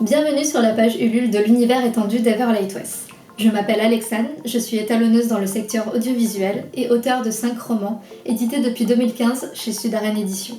Bienvenue sur la page Ulule de l'univers étendu d'Everlight West. Je m'appelle Alexane, je suis étalonneuse dans le secteur audiovisuel et auteure de 5 romans, édités depuis 2015 chez Sudaren Éditions.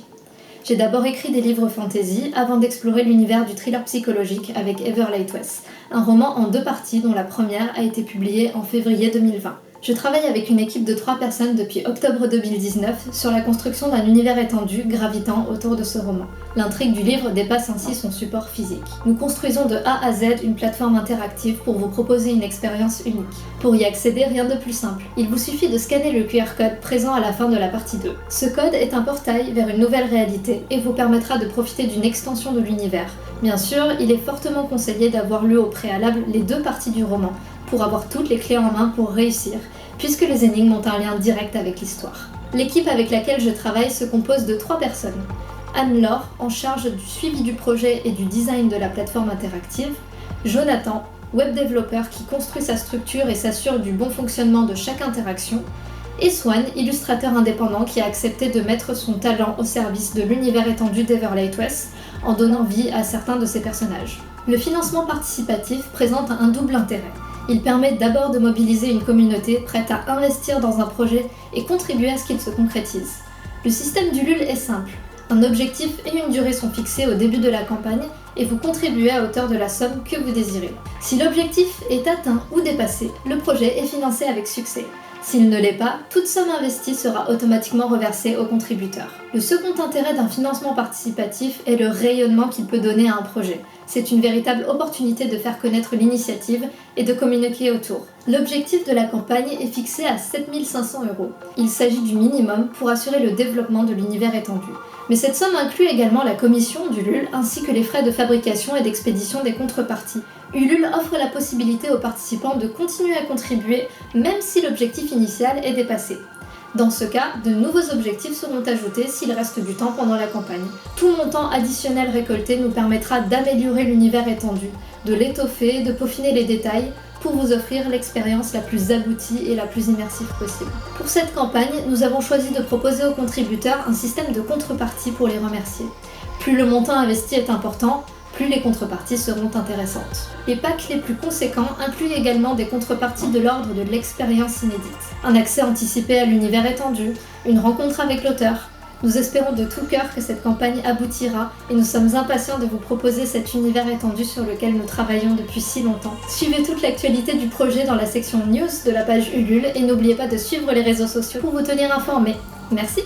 J'ai d'abord écrit des livres fantasy avant d'explorer l'univers du thriller psychologique avec Everlight West, un roman en 2 parties dont la première a été publiée en février 2020. Je travaille avec une équipe de 3 personnes depuis octobre 2019 sur la construction d'un univers étendu gravitant autour de ce roman. L'intrigue du livre dépasse ainsi son support physique. Nous construisons de A à Z une plateforme interactive pour vous proposer une expérience unique. Pour y accéder, rien de plus simple. Il vous suffit de scanner le QR code présent à la fin de la partie 2. Ce code est un portail vers une nouvelle réalité et vous permettra de profiter d'une extension de l'univers. Bien sûr, il est fortement conseillé d'avoir lu au préalable les 2 parties du roman, pour avoir toutes les clés en main pour réussir, puisque les énigmes ont un lien direct avec l'histoire. L'équipe avec laquelle je travaille se compose de 3 personnes. Anne-Laure, en charge du suivi du projet et du design de la plateforme interactive, Jonathan, web développeur qui construit sa structure et s'assure du bon fonctionnement de chaque interaction, et Swan, illustrateur indépendant qui a accepté de mettre son talent au service de l'univers étendu d'Everlight West en donnant vie à certains de ses personnages. Le financement participatif présente un double intérêt. Il permet d'abord de mobiliser une communauté prête à investir dans un projet et contribuer à ce qu'il se concrétise. Le système d'Ulule est simple. Un objectif et une durée sont fixés au début de la campagne et vous contribuez à hauteur de la somme que vous désirez. Si l'objectif est atteint ou dépassé, le projet est financé avec succès. S'il ne l'est pas, toute somme investie sera automatiquement reversée aux contributeurs. Le second intérêt d'un financement participatif est le rayonnement qu'il peut donner à un projet. C'est une véritable opportunité de faire connaître l'initiative et de communiquer autour. L'objectif de la campagne est fixé à 7 500 €. Il s'agit du minimum pour assurer le développement de l'univers étendu. Mais cette somme inclut également la commission d'Ulule ainsi que les frais de fabrication et d'expédition des contreparties. Ulule offre la possibilité aux participants de continuer à contribuer même si l'objectif initial est dépassé. Dans ce cas, de nouveaux objectifs seront ajoutés s'il reste du temps pendant la campagne. Tout montant additionnel récolté nous permettra d'améliorer l'univers étendu, de l'étoffer, de peaufiner les détails pour vous offrir l'expérience la plus aboutie et la plus immersive possible. Pour cette campagne, nous avons choisi de proposer aux contributeurs un système de contrepartie pour les remercier. Plus le montant investi est important, plus les contreparties seront intéressantes. Les packs les plus conséquents incluent également des contreparties de l'ordre de l'expérience inédite. Un accès anticipé à l'univers étendu, une rencontre avec l'auteur. Nous espérons de tout cœur que cette campagne aboutira et nous sommes impatients de vous proposer cet univers étendu sur lequel nous travaillons depuis si longtemps. Suivez toute l'actualité du projet dans la section News de la page Ulule et n'oubliez pas de suivre les réseaux sociaux pour vous tenir informés. Merci!